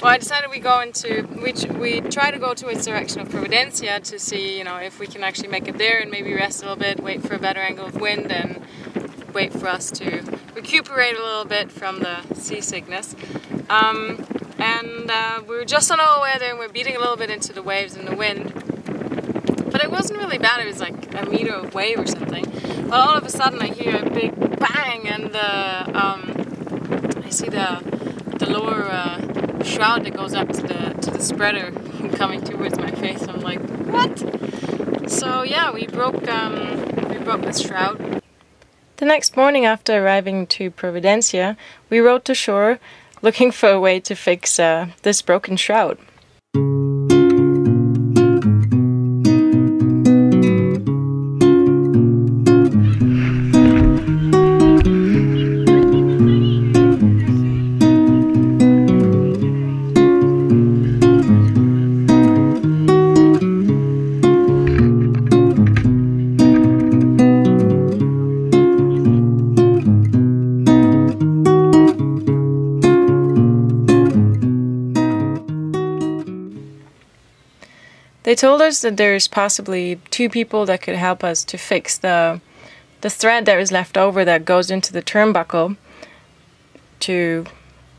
Well, I decided we try to go towards the direction of Providencia to see, if we can actually make it there and maybe rest a little bit, wait for a better angle of wind, and wait for us to recuperate a little bit from the seasickness. We were just on our way there, and we're beating a little bit into the waves and the wind. But it wasn't really bad. It was like a meter of wave or something. Well, all of a sudden I hear a big bang, and I see the lower shroud that goes up to the spreader coming towards my face. I'm like, what? So yeah, we broke this shroud. The next morning after arriving to Providencia, we rowed to shore looking for a way to fix this broken shroud. They told us that there's possibly 2 people that could help us to fix the thread that was left over that goes into the turnbuckle to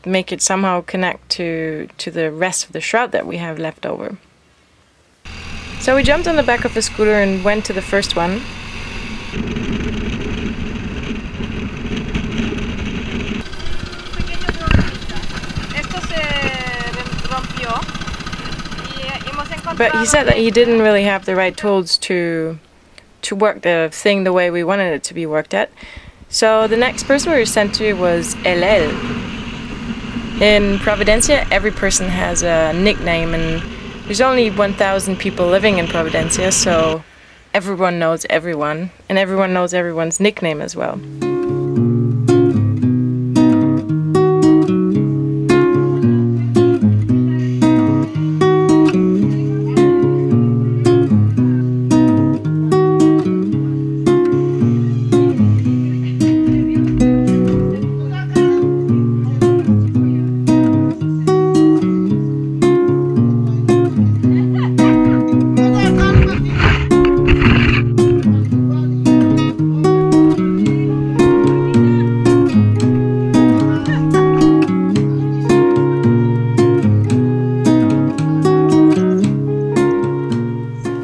make it somehow connect to the rest of the shroud that we have left over. So we jumped on the back of the scooter and went to the first one. But he said that he didn't really have the right tools to work the thing the way we wanted it to be worked at. So the next person we were sent to was El. In Providencia, every person has a nickname, and there's only 1,000 people living in Providencia, so everyone knows everyone, and everyone knows everyone's nickname as well.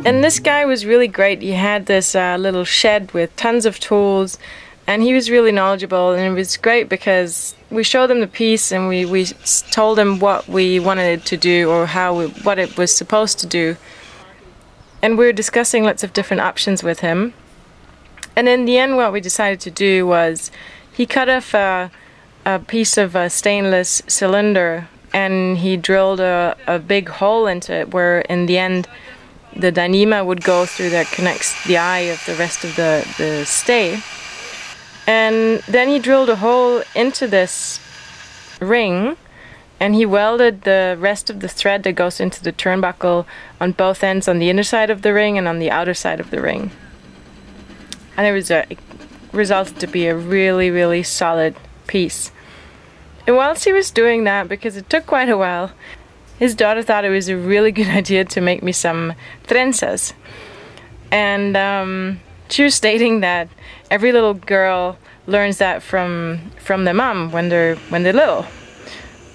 And this guy was really great. He had this little shed with tons of tools, and he was really knowledgeable, and it was great because we showed him the piece and we told him what we wanted it to do, or what it was supposed to do. And we were discussing lots of different options with him. And in the end, what we decided to do was he cut off a piece of a stainless cylinder, and he drilled a big hole into it where in the end the dynama would go through that connects the eye of the rest of the stay. And then he drilled a hole into this ring, and he welded the rest of the thread that goes into the turnbuckle on both ends, on the inner side of the ring and on the outer side of the ring. And it resulted to be a really, really solid piece. And whilst he was doing that, because it took quite a while, his daughter thought it was a really good idea to make me some trenzas. And she was stating that every little girl learns that from their mom when they're little.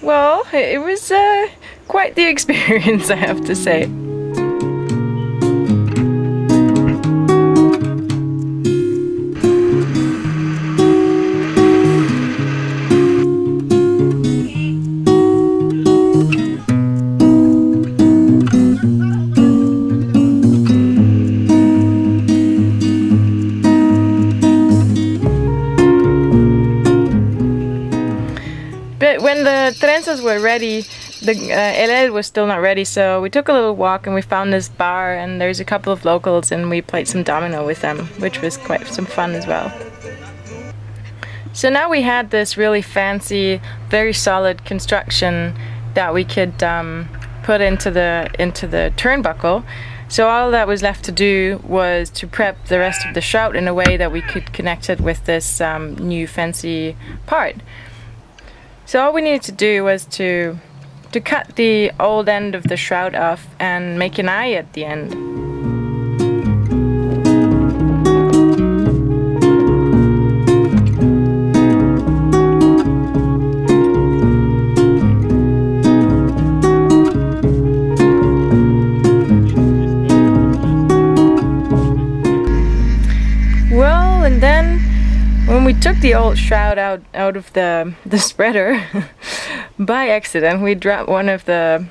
Well, it was quite the experience, I have to say. But when the trenzas were ready, the LL was still not ready, so we took a little walk and we found this bar, and there's a couple of locals and we played some domino with them, which was quite some fun as well. So now we had this really fancy, very solid construction that we could put into the turnbuckle. So all that was left to do was to prep the rest of the shroud in a way that we could connect it with this new fancy part. So all we needed to do was to to cut the old end of the shroud off and make an eye at the end. Well, and then when we took the old shroud out of the spreader, by accident we dropped one of the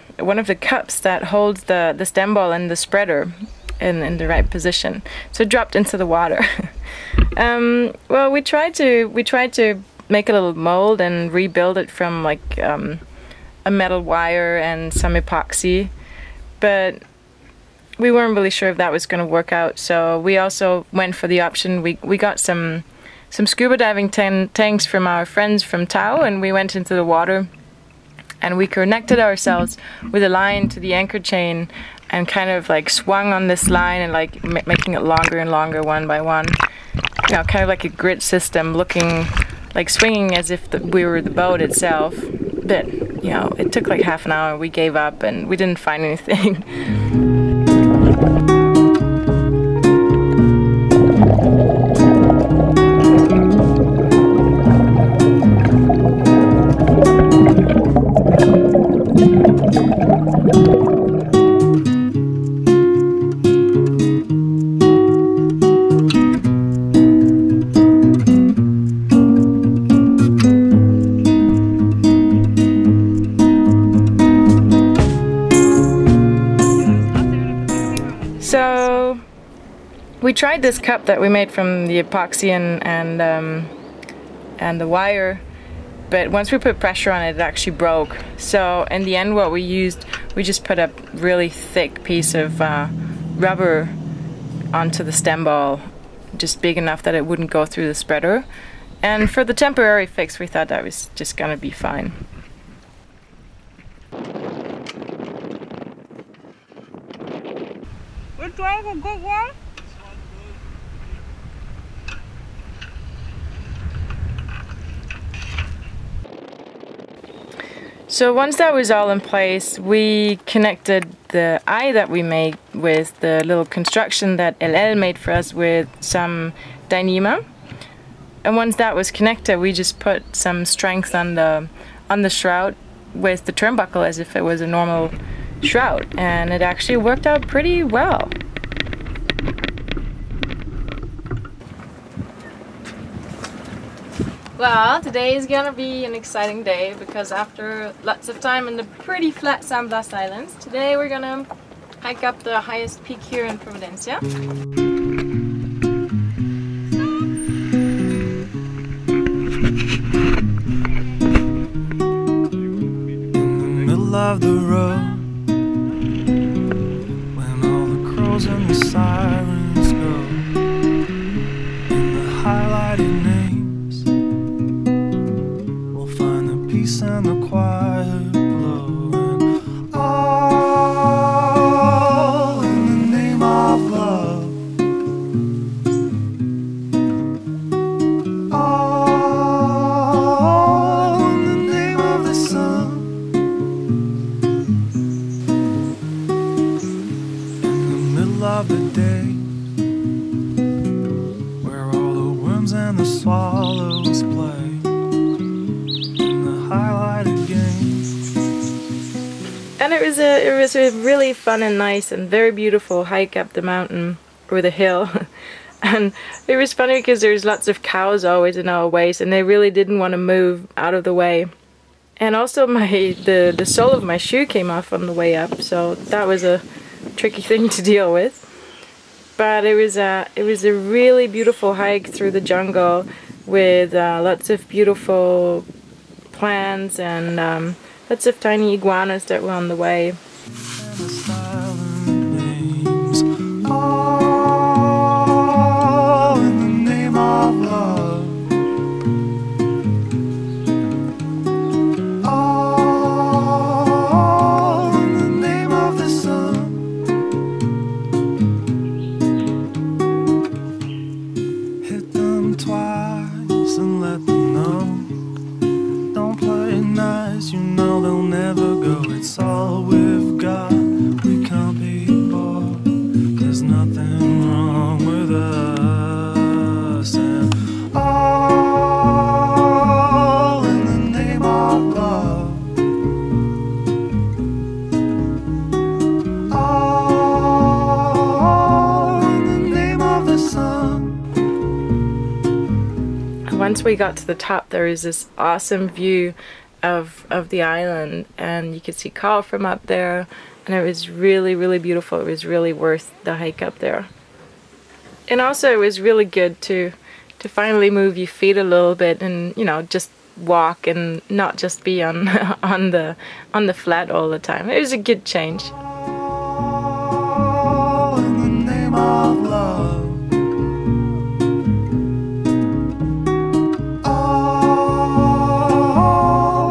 cups that holds the stem ball and the spreader in the right position. So it dropped into the water. Well, we tried to make a little mold and rebuild it from like a metal wire and some epoxy, but we weren't really sure if that was going to work out. So we also went for the option. We got some scuba diving tanks from our friends from Tau, and we went into the water and we connected ourselves with a line to the anchor chain and kind of like swung on this line and like making it longer and longer one by one. You know, kind of like a grid system, looking like swinging as if we were the boat itself. But you know, it took like half an hour. We gave up and we didn't find anything. So we tried this cup that we made from the epoxy and the wire, but once we put pressure on it, it actually broke. So in the end, what we used, we just put a really thick piece of rubber onto the stem ball, just big enough that it wouldn't go through the spreader. And for the temporary fix, we thought that was just gonna be fine. Which one's a good one? So once that was all in place, we connected the eye that we made with the little construction that LL made for us with some Dyneema. And once that was connected, we just put some strength on the shroud with the turnbuckle as if it was a normal shroud, and it actually worked out pretty well. Well, today is gonna be an exciting day because after lots of time in the pretty flat San Blas Islands, today we're gonna hike up the highest peak here in Providencia. In the middle of the road, when all the crows and the sirens go, in the highlighted names, we'll find the peace and the quiet glow, and all in the name of love. All in the name of the sun. Of the day, where all the worms and the swallows play in the highlighted game. And it was a really fun and nice and very beautiful hike up the mountain or the hill. And it was funny because there's lots of cows always in our ways, and they really didn't want to move out of the way. And also the sole of my shoe came off on the way up, so that was a tricky thing to deal with. But it was a really beautiful hike through the jungle with lots of beautiful plants and lots of tiny iguanas that were on the way. All in the name of love. All in the name of the sun. Hit them twice and let them know. Don't play nice, you know they'll never go. we got to the top, there was this awesome view of the island, and you could see Karl from up there, and it was really, really beautiful. It was really worth the hike up there. And also it was really good to finally move your feet a little bit and, you know, just walk and not just be on on the flat all the time. It was a good change. Oh, in the name of love. Oh,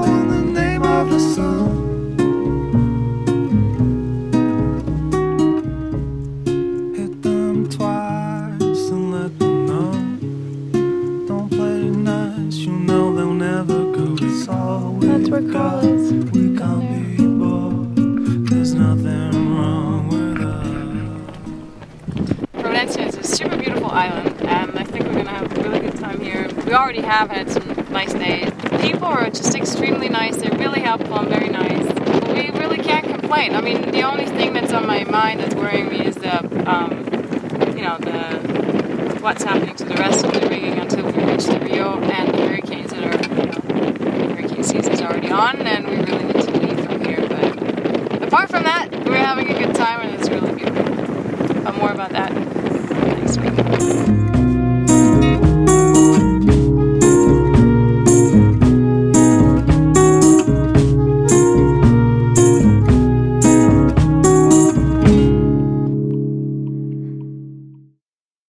in the name of the sun. Hit them twice and let them know. Don't play nice, you know they'll never go. It's all we That's where Karl is. We can't be bored. There's nothing wrong with us. Providencia is a super beautiful island, and I think we're gonna have a really good time here. We already have had some nice days. People are just extremely nice. They're really helpful and very nice. We really can't complain. I mean, the only thing that's on my mind that's worrying me is the, you know, what's happening to the rest of the rigging until we reach the Rio, and the hurricanes that are, you know, hurricane season's already on, and we really need to leave from here. But apart from that, we're having a good time, and it's really beautiful. But more about that next week.